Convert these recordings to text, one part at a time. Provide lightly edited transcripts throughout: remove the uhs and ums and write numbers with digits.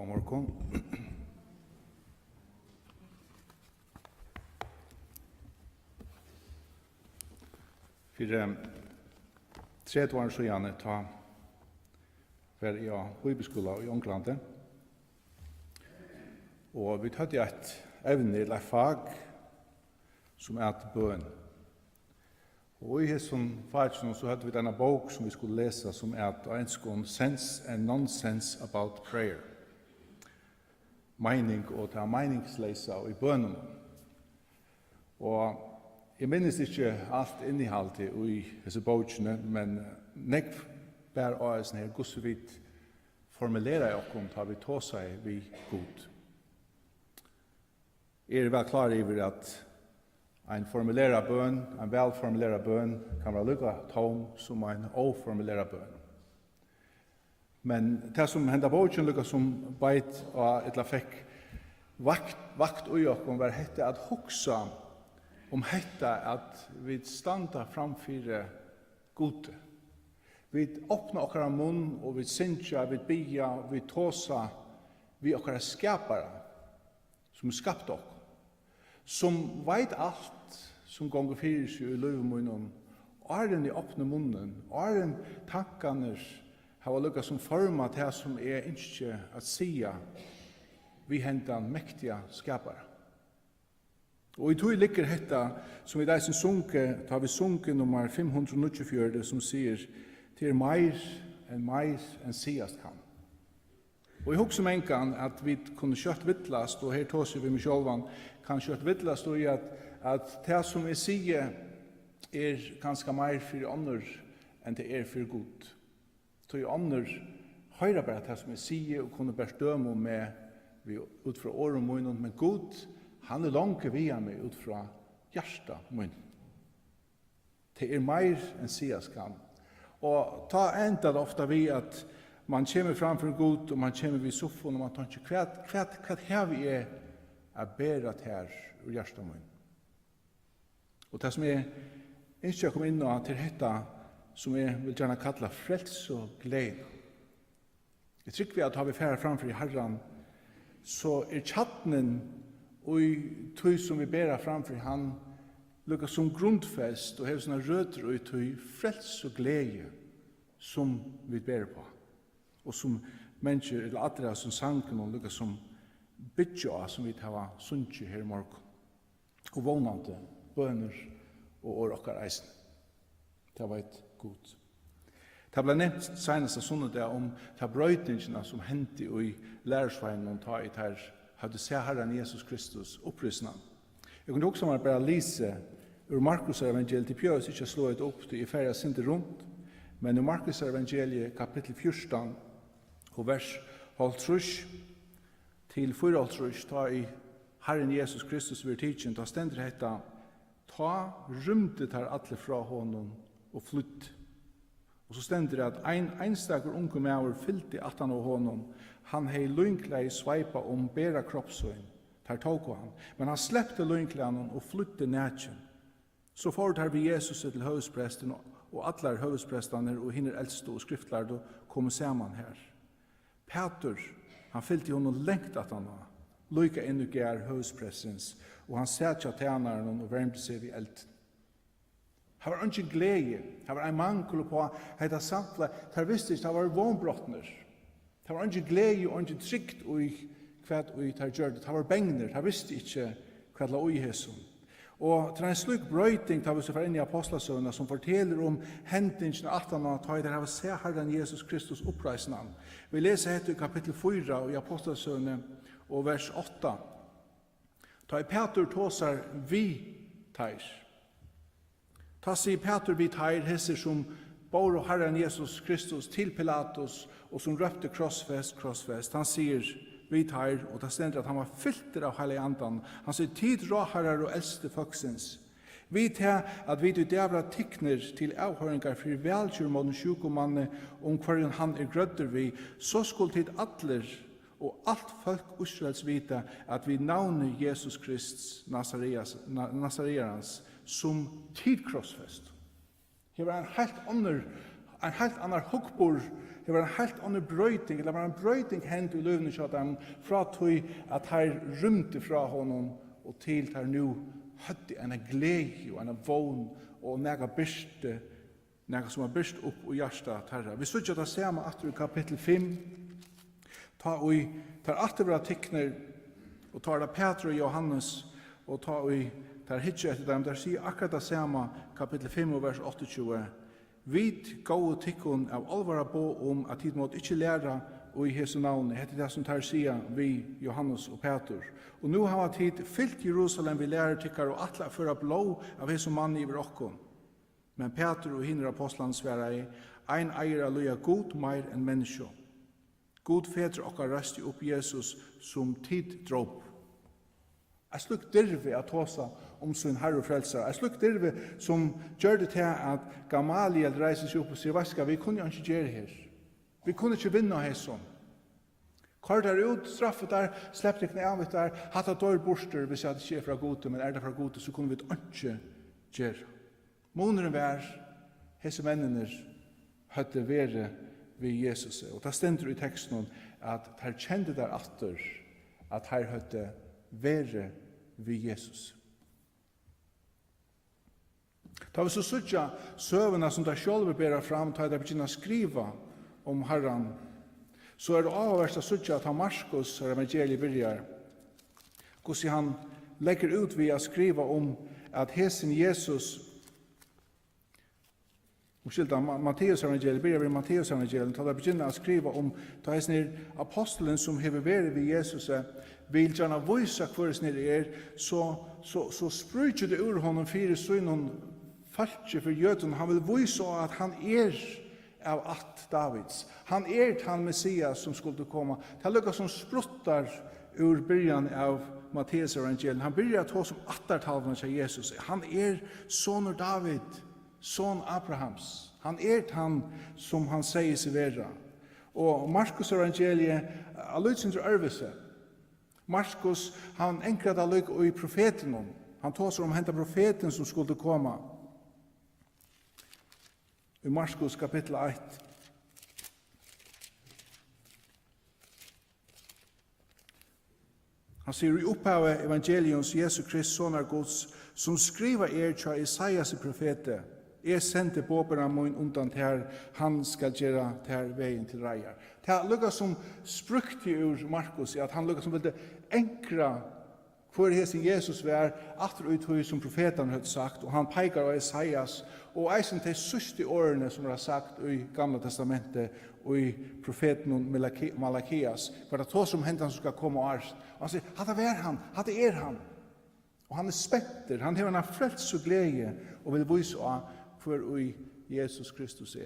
God morgon. For 30 år siden var jeg bibelskolen i Ånglande. Og vi hadde et evne eller et fag som bøn. Og i hesson fagen så hadde vi denne bok som vi skulle lese som en Sense and Nonsense About Prayer. Mening og ta meningslesa og i bønnen. Og jeg minnes ikke alt inneholdet i disse bokene, men nekv bær åresen her gus vi formulerer okkom ta vi tå seg vi god. Jeg vel klar over at en formulera bøn, en velformulera bøn, kan være lukka tom som en oformulera bøn. Men det som henda bøkken lukka som beit og etla fikk vakt ui okkom var hette at hoksa hetta at vi standa framfyrir gode. Vi åpna okkara munn og vi synsja, vi bia, vi tåsa, vi okkara skapara som skapte okkom. Som veit alt som gonger fyrir seg i løyvemunnen, åren i åpne munnen, åren tankaner hava lukka som forma til som ikke at sia vi hentan mektiga skapara. Og i tog ligger hetta som vi deisen sunke, tar vi sunke nummer 594 som sier til meir enn siast kan. Og jeg husker med enkan at vi kunne kjøtt vittlast, og her tåser vi med sjålvan, kan kjøtt vittlast og i at det som jeg sier ganske meir for ånder enn det for god. Så i ånder høyre bare det som jeg sier og kunne bare stømme med vi ut fra året munnen, men god, han langt via meg ut fra hjärsta munnen. Det meir enn sias kan. Og ta enda det ofta vi at man kommer framfor god, og man kommer vid soffon, og man tar ikke hva her vi bæra til her ur hjärsta munnen. Og det som ikke kom inn til dette, som jeg vil gjerne kalla frels og glede. Jeg trykker vi at har vi færre framfor i Herren, så tjattnen og i tøy som vi bæra framfor han lukka som grundfest og hever sånne røtter og i tøy frels og glede som vi bæra på. Og som mennesker, eller andre som sanken og lukka som bytja som vi tar sunnkje her i morgen. Og vågnande bøner og årokkar eisen. Det var et god. Det ble nevnt senest av sunnet om de brøytingene som hendte i lærersveien og ta i ter hadde se Herren Jesus Kristus opprysna. Jeg kunne også bare lese ur Markus evangeliet til Pjøs, ikke slå et opp til i ferie sinte rundt, men i Markus evangeliet kapittel 14 og vers 12 til 4 ta i Herren Jesus Kristus ved tidsen, ta stender hetta, ta rymte tar alle fra honom og flytt. Og så stender det at ein einstakur unge maur fyllte at han og honom, han hei løynklei sveipa bera kroppsøyn, tar tåk han, men han slepte løynkleinen og flytte nætjen. Så foretar vi Jesus til høvespresten, og atler høvesprestene og hinner eldste og skriftlærde kom saman her. Peter, han fyllte honom lengt at han var, løyka inn og gær høvesprestens, og han sætja tjenaren og vermte seg vid elden. Det var ikke glede, det var en mangel på dette samfunnet, det visste ikke, det var vånbrottner. Det var ikke glede og ikke trygt i hva vi tar gjør det, det var bengner, det visste ikke hva det la i hesson. Og til en slik brøyting tar vi så for inn i apostlasøvnene som forteller om hendingen at han tar i det her å se Herren Jesus Kristus oppreisende. Vi leser dette i kapittel 4 i apostlasøvnene og vers 8. Ta i Peter tåsar vi tar. Ta sier Peter vid her hesser som bor og Herren Jesus Kristus til Pilatus og som røpte krossfest. Han sier vid her, og det stender at han var fylter av heilig andan. Han sier tid råherrar og eldste folksens. Vid her at vi dævra tikkner til avhøringar for velkjørmålen sjukomanne hver han grødder vi, så skulle tid atler og alt folk Israels vita at vi navner Jesus Kristus Nazareans som tidkrossfest. Det var en helt annan hukkbord det var en helt annen brøyting, eller var en brøyting hendt i løvene til dem, fra tog at her rymte fra honom, og til her nu hadde en glede og en vogn, og nega byrste, nega som har byrst opp og hjertet herre. Vi sørger det samme at i kapittel 5, tar atter tikkner, og tar det Peter og Johannes, og tar hitje etter dem, der sier akkurat det samme, kapittel 5 og vers 28, «Vid gå tikkun av alvara bo om at tid måtte ikke lære og i Jesu navn». Hette det som tar sier vi, Johannes og Peter. Og nå har tid fyllt Jerusalem vi lærer tikkar og atle for å blå av Jesu mann i okkon. Men Peter og hinner apostlene svære i, ein eier av loja god meir enn menneskje. God fedre okkar røsti opp Jesus som tid dråp. Jeg slukk dyrve at tåsa om sin herre og frelser. Jeg slukk dyrve som gjør det til at Gamaliel reiser seg opp og sier, «Vaska, vi kunne ikke gjøre her. Vi kunne ikke vinne her sånn. Kvar der ut, straffet der, slepp det av der, hatt at dår borster hvis jeg hadde skje fra gode, men det fra gode, så kunne vi ikke gjøre. Måneden var, hese mennene hadde vært ved Jesus. Og det stender i teksten at her kjente der atter at her hadde vært ved Jesus. Da vi så sutja søvende som de selv bærer fram, da de begynner å skrive om Herren, så det avverst å sutja at Markus evangeliet begynner, hvordan han legger ut ved å skrive om at hesen Jesus, Matteus evangeliet, begynner ved Matteus evangeliet, da de begynner å skrive om da hesen apostelen som hever vært ved Jesus, vil gjerne vise hva det så spryter det ur honom fire sønnen falske for jøden. Han vil vise at han av att Davids. Han han Messias som skulle komma. Det er lukket som spruttar ur början av Matteus evangeliet. Han börjar ta som attartalven til Jesus. Han son David, son Abrahams. Han han som han sier seg være. Og Markus evangeliet er lydsindre ørvise. Markus, han enkrat av lyk i profeten. Han tåser om henta profeten som skulle komma. I Markus kapittel 1. Han sier i opphavet evangeliums Jesu Krist sonar Guds, som skriva tja Isaias i profete, sendte båbera mun undan til han skal gjøre til veien til reier. Det er lukket som sprukte ur Markus, at han lukket som ville enkra hvor hesen Jesus var atter uthøy som profeten hadde sagt, og han peikar av Isaias, og eisen til syste årene som var sagt i Gamla testamentet og i profeten Malakias, for det er to som hentan som skal komme og arst. Og han sier, hatt det han, hatt det han. Og han spenter, han har en frels og glede, og vil vise av hvor Jesus Kristus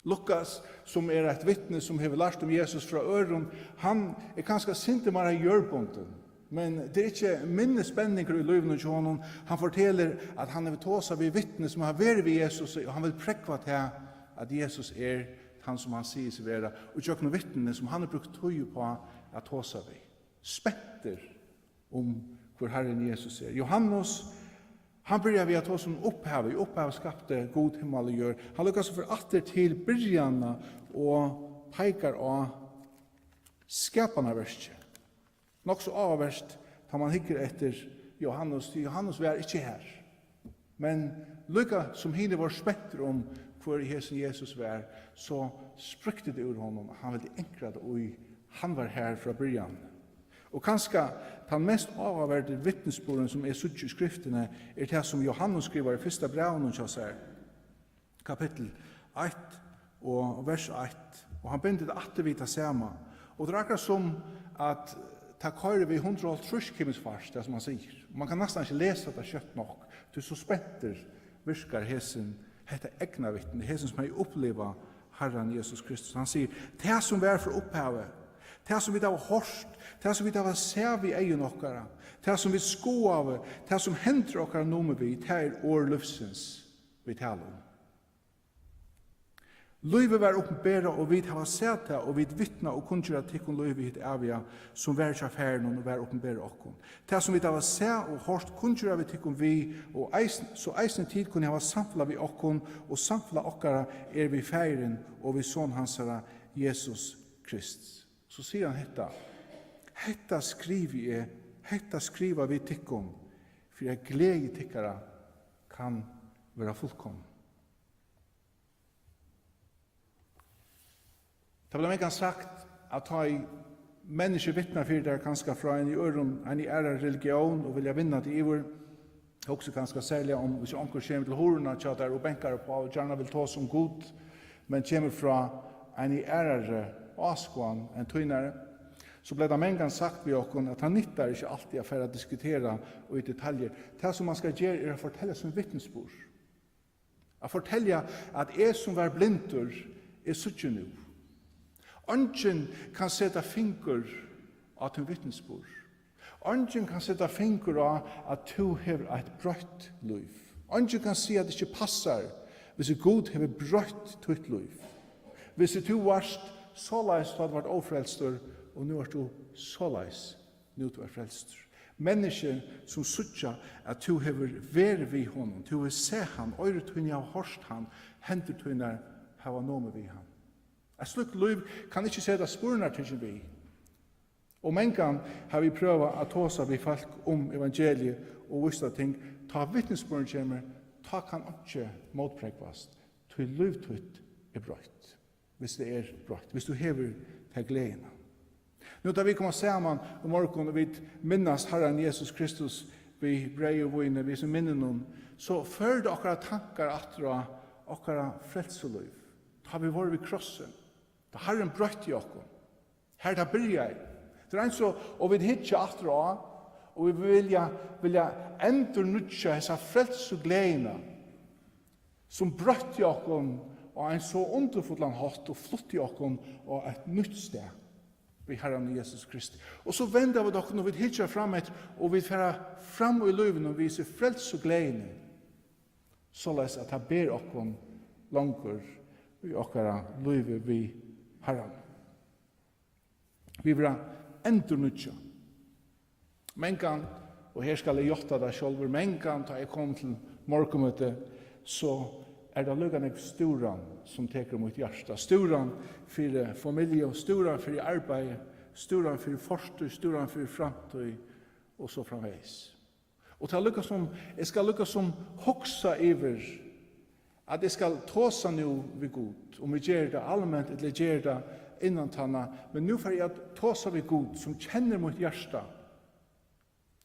Lukas, som et vittne som har lært om Jesus fra øren, han kanskje sinte mer i gjørbunden, men det ikke minnespenninger i løyvene til honom. Han forteller at han har tåsa ved vittne som har vært ved Jesus, og han vil prekva til at Jesus han som han sier seg være, og ikke noen vittne som han har brukt tøy på at tåsa ved. Spenter om hvor Herren Jesus Johannes, han börjar vi att ta som upphav skapte god himmel och gör. Han lyckas för atter till börjarna och pekar av skaparna verset. Nog så avverst tar man hickar efter Johannes. Johannes var inte här. Men lycka som hinner var spettre om för Jesus var, så sprukte det ur honom. Han ville enkrade och han var här från början. Og kanskje den mest avhverdige vittnesborden som sutt i skriftene det som Johannes skriver i første brevene til seg, kapittel 1 og vers 1. Og han begynte det attervita sama. Og det akkurat som at ta køyre vi 130 kimmelsfars, det som han sier. Man kan nesten ikke lese det kjøtt nok. Du så spenter virkar hesen, hette egna vittne, hesen som har opplevd Herren Jesus Kristus. Han sier, det som var for opphavet, det som vi da var hårst, det som vi da var sæv i egen okkara, det som vi sko av, det som henter okkara noe vi, det år løfsens vi taler om. Løyve var oppenbæra, og vi har sett det, og vi vittna og kunngjør at tikkun løyve hit avia, som var ikke affæren og var oppenbæra okkon. Det som vi har sett og hørt kunngjør vi tikkun vi, og så eisen tid kunne ha samfla vi okkon, og samfla okkara vi feiren, og vi son hansara Jesus Krist. Så sier han hetta skriva vi tikkun, for jeg glede tikkara kan være fullkommen. Det blir ikke sagt at ta i mennesker vittnar for det kanskje fra en i øren, en i ære religion, og vilja vinna til iver. Også kanskje særlig om hvis onker kommer til horena, tjater og benkar på, og gjerne vil ta som god, men kommer fra en i ære askån, en tøynare. Så ble det mengan sagt ved oss at han nyttar ikke alltid for å diskutere og i detaljer. Det som man skal gjøre å fortelle som vittnesbord. Å fortelle at jeg som var blindur suttje nu. Ingen kan sette finger av til vittnesbord. Ingen kan sette finger av at du har et brøtt liv. Ingen kan si at det ikke passer hvis Gud har brøtt ditt liv. Hvis du varst såleis du hadde vært ofrelster, og nu er du såleis nu du er frelster. Mennesker som suttja at du har vært ved honom, du har sett han, øyretøyne har hørt han, hendertøyne har noe ved han. Et slikt liv kan ikke sette spørner til vi. Og mengan har vi prøvet å tåse vi folk om evangeliet og visse ting. Ta vittnesbørn kommer, ta kan ikke motprekvast. Til livtøyt brøtt. Hvis det brøtt. Hvis du hever til gleden. Nå da vi kommer sammen om morgen og vi minnes Herren Jesus Kristus vi brei og vine, vi som minner noen, så fører det okkara tankar atra okkara frelseliv. Ta vi var ved krossen. Da Herren brøtt i okkon. Her da byrja jeg. Det er så, og vi hitja atra og vi vilja endur nutja hessa frels og gleina som brøtt i okkon og en så underfullan hatt og flott i okkon og et nytt sted vi Herren Jesus Kristi. Og så vender vi okkon og vi hitja fram og vi færa fram i løyven og viser frels og gleina såleis at han ber okkon langur i okkara løyve vi Herren. Vi vil endur nutja. Mengan, og her skal jeg gjøre det selv, mengan, da jeg kom til morgenmøte, så det lukkende sturan som teker mot hjärsta. Sturan for familie, sturan for arbeid, sturan for forstøy, sturan for framtøy, og så framveis. Og til lukka som, jeg skal lukka som hoksa iver, at jeg skal tåsa nu vi god, om vi gjør det allmänt, eller gjør det innan tanna, men nu får jeg tåsa vi god, som kjenner mot hjärsta,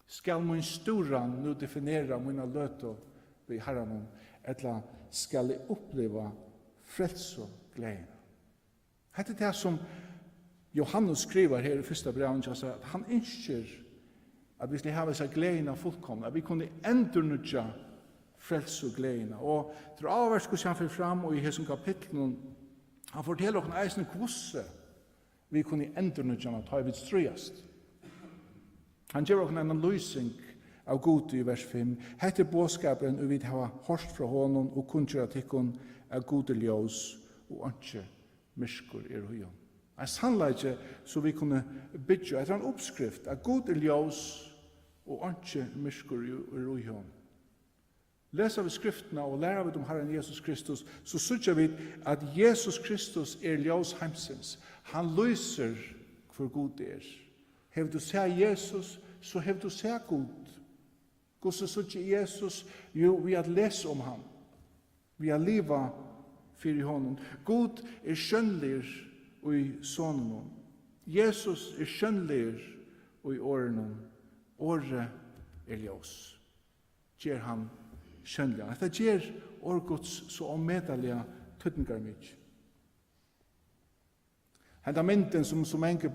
skal min sturan nu definera mina løto vi Herren, eller skal jeg oppleva frelse og glede. Dette er det som Johannes skriver her i første brevet, at han ønsker at vi skal ha seg gleden fullkomne, at vi kunne endurnutja frelse og gleden. Og til avhvers hvordan han får fram, og i hesson kapitlen, han forteller oss eisen hvordan vi kunne endurnutja han, ta i vidt strøyast. Han gjør oss en analysing av god i vers 5. Hette bådskapen og vi har hørt fra honom og kunnskjør at ikkon er god ljós og ikke myrskur høyen. En sannleggje så vi kunne bygge etter en oppskrift av god ljós og ikke myrskur høyen. Leser vi skriftene og lærer vi om Herren Jesus Kristus, så sørger vi at Jesus Kristus ljós heimsins. Han lyser hvor god det er. Hev du sett Jesus, så hev du sett god. Hvordan sørger Jesus? Jo, vi har lest om ham. Vi har livet for i hånden. God skjønnlig i sonen. Jesus skjønnlig i årene. Året ljós. Gjør han skjønnlig. Dette gjør årgods så omedelig tøtninger mye. Henda mynden som mange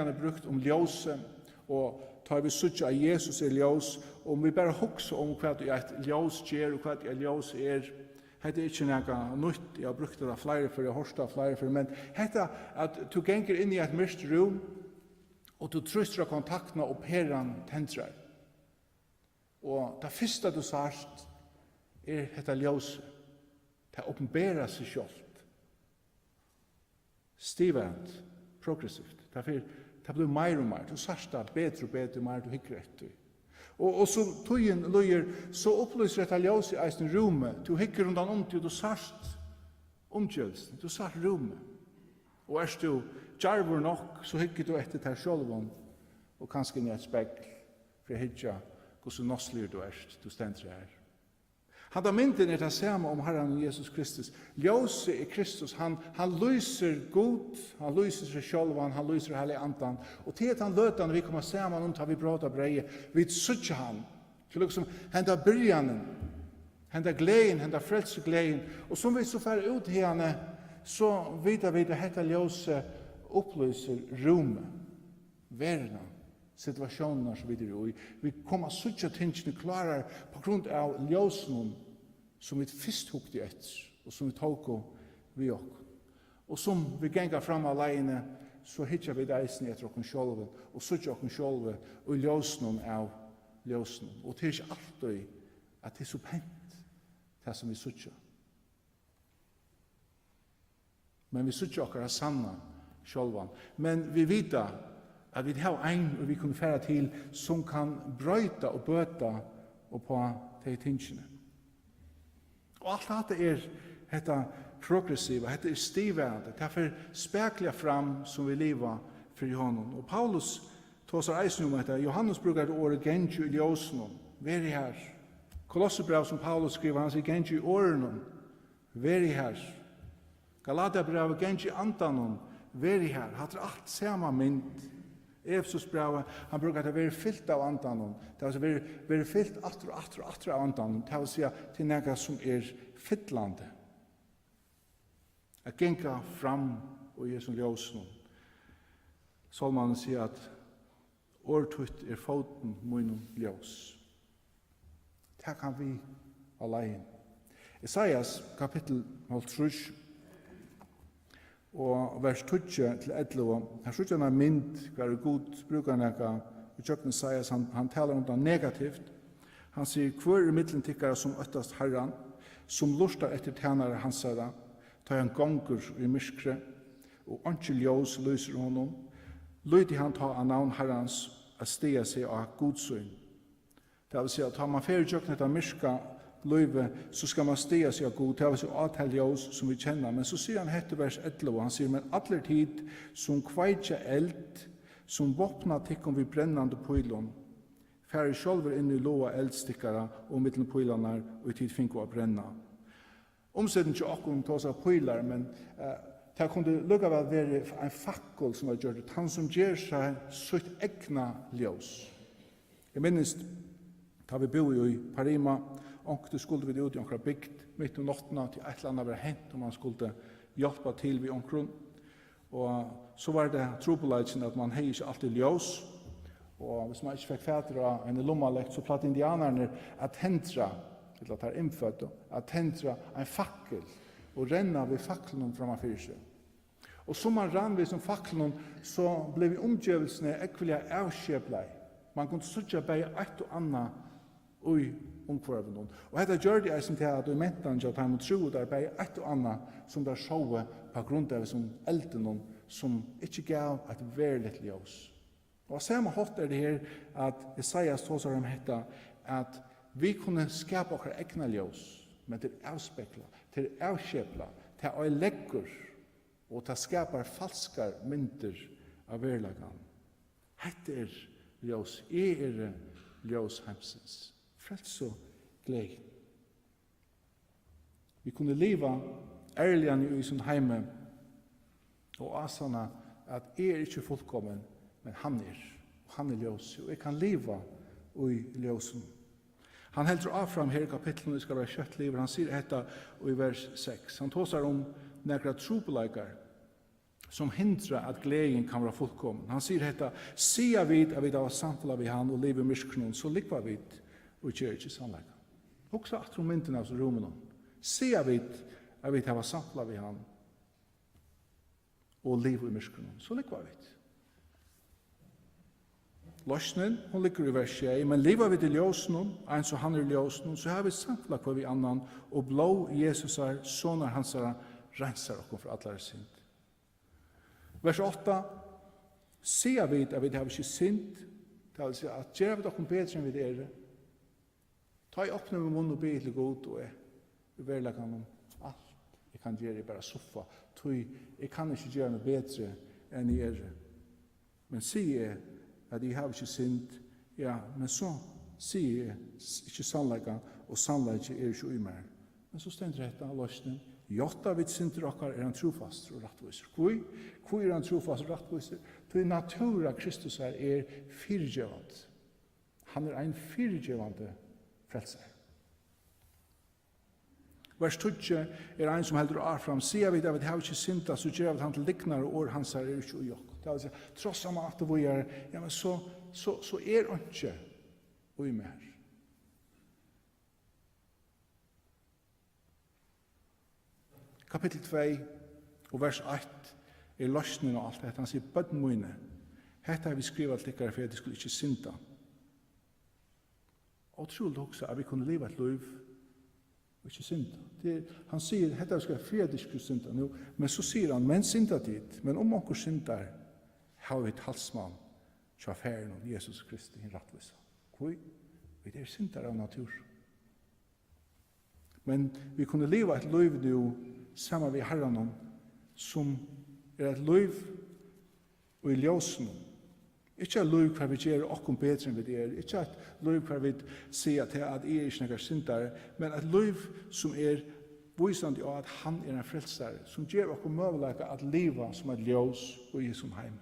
har brukt om ljóset, og tar vi suttje av Jesus ljós, og vi bare hokser om hva et ljós gjør, og hva et ljós Hetta er ikke noe nytt, jeg har brukt det flere for, jeg har hørt det flere for, men hetta at du ganger inn i et mørkt rom, og du trøster kontaktene, og pæren tentrer. Og det første du sagt, dette ljøset. Det åpenberer seg selv. stivant, progressivt. Det blir mer og mer. Du sarsta bedre og bedre, mer du hikker etter. Og så tøyen løyer, så opplyser et ljøs i eisen rommet. Du hikker rundan om til du sarst omkjølsen, du sarst rommet. Og er du djarvor nok, så hikker du etter til sjølven, og kanskje ned et spekl, for jeg hikker hvordan nosselig du du stender her. Han mynden det samme om Herren Jesus Kristus. Ljøse i Kristus, han lyser god, han lyser seg selv, han lyser hele andan. Og til at han løter når vi kommer sammen om, tar vi bråta breie, vi sutter han. Til liksom henda byrjanen, henda gleden, henda frelsegleden. Og som vi så færre ut henne, så vidar vi det hette ljøse opplyser rommet, verden, situationer som vi er i. Vi kommer suttja tingene klarer på grunn av ljøsene som vi først hukte etter, og som vi tok vi ok. Og som vi gengar fram alene, så hittar vi deisen etter okken sjolve, og suttja okken sjolve, og ljøsene av ljøsene. Og det er ikke alltid at det er så pent, det som vi suttja. Men vi suttja okkar er sanna sjolvan. Men vi vita at vi har ein og vi kunne færa til som kan brøyta og bøta og på de tingene. Og alt dette dette progressiva, dette stivende, det er spekla fram som vi lever for honom. Og Paulus tåsar eisen om dette. Johannes brukar det året genju i ljósnum. Veri her. Kolossebrev som Paulus skriver, han sier genju i årenum. Veri her. Galaterbrev genju i andanum. Veri her. Hatt alt sama mynd. Efesus brevet, han brukar det være fyllt av andanen. Det vil være fyllt atter av andanen. Det vil si til noe som fyllande. At genka fram og Jesu ljósen. Salmanen sier at årtutt foten munum ljós. Det kan vi alene. Isaias kapittel 3 og vers 20 til 11, han skjøtter en mynd, hver god bruker nekka, i tjøkken Isaias, han taler om det negativt. Han sier, hver middelen tikkere som øttast herran, som lustar etter tjenare hansara, tar han gonger i myskre, og ikke ljós lyser honom, lyti han ta av navn herrans, at stiga seg av godsøyn. Det vil si at tar man fyrir tjøkken etter myrska, løyve, så skal man stiga seg av god, det er så avtall ljós som vi kjenner. Men så sier han hette vers 11, han sier, men atler tid som kveitja eld, som våpna tikkum vi brennande pøylon, færre sjálfur inn i loa eldstikkara og mittlen pøylanar, og i tid finko å brenna. Omsetning til okkur tås av pøylar, men det kunne lukka vel være en fakkel som var gjort, han som gjer seg sutt egna ljós. Jeg minnes, da vi bor i Parima, onkte skulle vi ut i onkra bygd mitt om nottena til et eller annet var hent om man skulle hjelpa til vid onkron. Og så var det trobeleitsen at man hei ikke alltid ljós. Og hvis man ikke fikk fætter av en lommalekt, så platt indianerne at hentra, eller at det er innfødt, at hentra en fakkel og renna ved fakkelen framfor seg. Og som man rann ved som fakkelen, så ble vi omgjøvelsene ekvelige avskjeblei. Man kunne suttja bare et og annet ui omkvarven. Og dette gjør det som til at du mentan til at han må tro der bare et og annet som der sjåe på grunn av som elden som ikke gav et verligt ljós. Og samme hatt det her at Isaias tåsar om dette at vi kunne skapa okra egna ljós, men til avspekla, til avskjepla, til å legger og til skapar falskar mynter av verlagan. Hette ljós, ljós heimsins. Frelse og glede. Vi kunne leva ærligan i sin heime og asana at jeg er ikke fullkommen, men han er ljós, og jeg kan leva i ljósen. Han heldur avfram her i kapitlen, vi skal være kjøtt liver, han sier dette i vers 6. Han tåsar om nekra trobeleikar som hindrar at gleden kan være fullkommen. Han sier dette, sier vi at vi har samfunnet vi han og livet i myskronen, så likvar vi og gjør ikke sannleggen. Også at mynden av rommen. Sier vi at vi har samfunnet vi han og livet i myskronen, så likvar vi. Løsnen, hun ligger i vers 6, men livet vi til ljósnen, en så han ljósnen, så har vi samfunnet hver vi annan, og blå Jesus er, sånne hans rensar okkur for allar synd. Vers 8. Sier vi at vi har ikke synd, det vil si at gjør vi dere bedre enn vi dere. Ta i åpne med munn og be til god, og jeg vil kan om alt. Jeg kan gjøre bare soffa, jeg kan ikke gjøre meg bedre enn jeg er. Men sier jeg at jeg har ikke synd, ja, men så sier jeg ikke sannleggen, og sannleggen er ikke i meg. Men så stender dette av løsningen. Jotta vid synder okkar han trofast og rattviser. Hvor han trofast og rattviser? Til natura Kristus er fyrtjevant. Han en fyrtjevande frelser. Vers 20 en som heldur ar fram. Sier vi at vi har ikke synda, så gjør vi han til liknar og år hans er ikke ujokk. Det vil si, tross av at vi er, ja, men så ikke ui mer. Kapittel 2 og vers 8 løsningen og alt dette. Han sier, bøtten mine, hette har vi skrivet til dere for at de skulle ikke synda. Og trolig også at vi kunne leve et liv og ikke synda. Han sier, hette har vi skrivet for at de skulle synda nå, men så sier han, men synda dit, men om onker syndar, har vi et halsmann til affæren om Jesus Kristi i rattvisa. Hvor? Vi er syndar av natur. Men vi kunne leve et liv nå sammen med Herren som et liv og i ljósen. Ikke et liv hver vi gjør okkom bedre enn vi er. Ikke et liv hver vi sier til at jeg ikke nekker syndare, men et liv som visande av at han en frelsare, som gjør okkom møvelega at liva som et ljós og i som heim.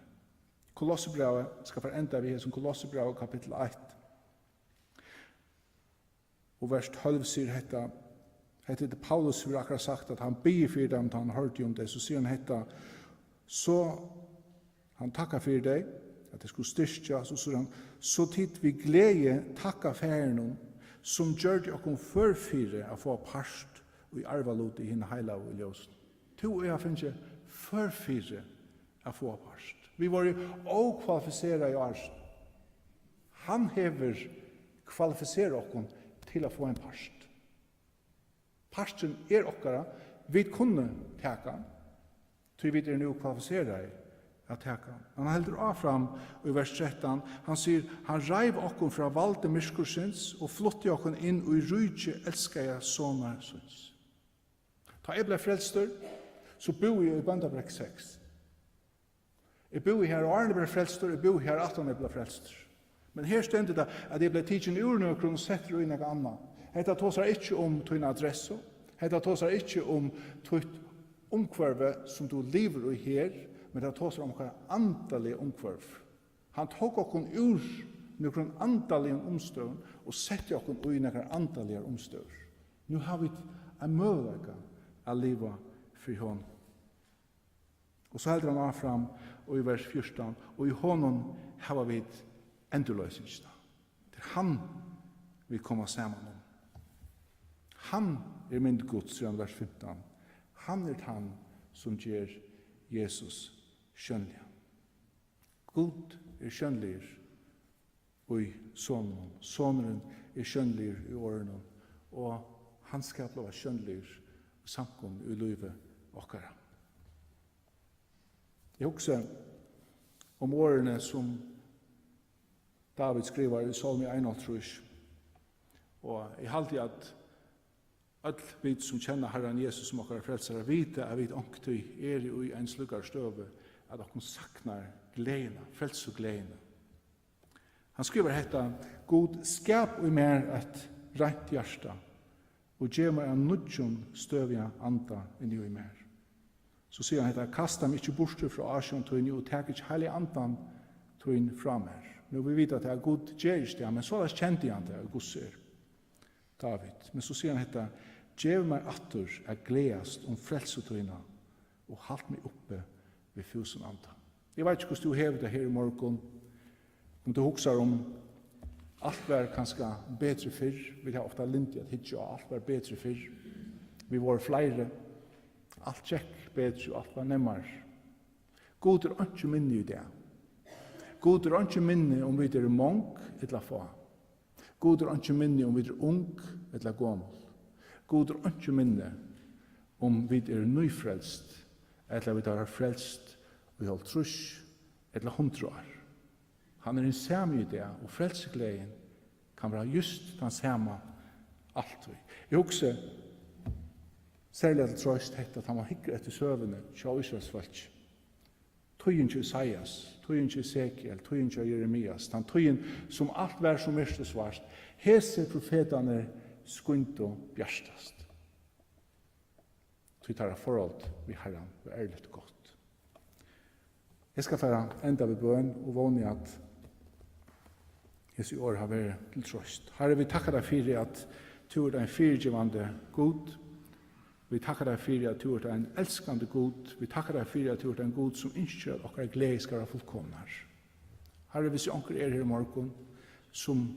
Kolosserbrevet skal forenda vi som Kolosserbrevet kapittel 1. Og vers 12 sier hetta, hette det Paulus har akkurat sagt at han byr for dem da han hørte om det, så sier han hetta, så han takkar for deg, at det skulle styrke, så sier han, så tid vi glede takka færen som gjør det okkom førfire å få parst og i arvalot i henne heila og i ljøsen. To jeg finner førfire å få parst. Vi var jo okvalifiseret i arsen. Han hever kvalifiseret okkom til å få en parst. Parsten okkara, vi kunne teka, til vi nu kvalifiserer at teka. Han heldur av fram i vers 13, han sier, han reiv okkom fra valde myrskursins, og flotti okkom inn og i rydje elskaya sonar syns. Ta jeg ble frelster, så bo jeg i Bandabrekk 6. Jeg bo her, og Arne ble frelster, jeg bo her, at han ble frelster. Men her stender det at jeg ble tidsen ur nøkron og setter ui noe annet. Hetta tåsar ikkje om tøyn adresso, hetta tåsar ikkje om tøyt omkvarve som du lever i her, men det tåsar om hver andalige omkvarv. Han tok okkon ur nokron andalige omstøvn og sette okkon ui nokron andalige omstøvn. Nu har vi en møvlega a liva fri hon. Og så heldur han av fram og i vers 14, og i honom har vi endurløsningsda. Det han vil komme sammen om. Han mynd Guds, sier han vers 15. Han han som gjør Jesus skjønnlig. Gud skjønnlig i sonen. Sonen skjønnlig i årene. Og han skal bli skjønnlig i samkommet i livet okkara. Jeg husker om årene som David skriver i Salmi 1, og jeg halte at all vi som kjenner Herren Jesus som okkar frelsere vite at vi ångtøy i en slukkar støve at okkur saknar gledene, frelse og gledene. Han skriver hetta, God skap i mer et rent hjärsta og gjev meg en nudjon støvja anda inni i mer. Så sier han hetta, kasta meg ikke bort fra asjon tøyni og tek ikke heilig andan tøyn fra mer. Nå vi vet at det er god gjerist det, men så er det kjent han det, gosser David. Men så sier han hetta, gjev meg atter er gledast om frelsetøyna og halt meg oppe ved fusen anda. Jeg vet ikke hvordan du hever det her i morgen, om du husker om alt var kanskje bedre fyrr, vi har ofta lindt at hitje og alt var bedre fyrr. Vi var flere, alt tjekk bedre og alt var nemmere. God ikke minne i det. God ikke minne om vi er mong eller få. God ikke minne om vi er ung eller gammel. God ikke minne om vi er nøyfrelst eller vi er frelst vi holdt trus eller 100 år. Han en samme i det, og frelsegleden kan være just den samme alltid. Jeg husker særlig at trøst hette at han var hikker etter søvende til Israels folk. Tøyen til Isaias, tøyen til Ezekiel, tøyen til Jeremias, den tøyen som alt var som mørste svart. Hese profetene skunt og bjerstast. Tøy tar forhold vi herren var ærligt godt. Jeg skal fære enda ved bøen og vågne at Jesu år har vært til trøst. Herre, vi takker deg for at du er en fyrtjevande god. Vi takker deg for at du er en elskande god. Vi takker deg for at du er en god som ønsker at dere glede skal være fullkomne her. Herre, hvis dere er her i morgen, som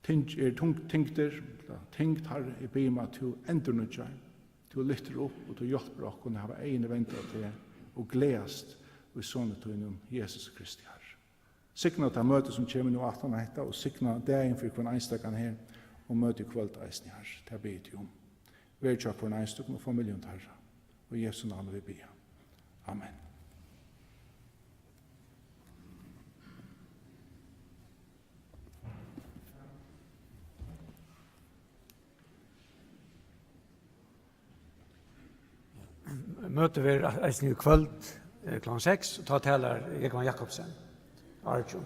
tyngter, tenkt her i bima til ender nødja, til å lytte opp og til å hjelpe dere og ha ene ventet til og gledest ved sånne tøyne Jesus Kristi her. Sikna til møte som kommer nå 18 etter, og sikna dagen for hver enstakken her, og møte kveld eisen her, til å be til om. Vi er tjokk for en enstakken og familien til Herre, og Jesu navn vi be. Amen. Møter vi eisen i kveld kl. 6, og ta taler Egman Jakobsen. Arjun.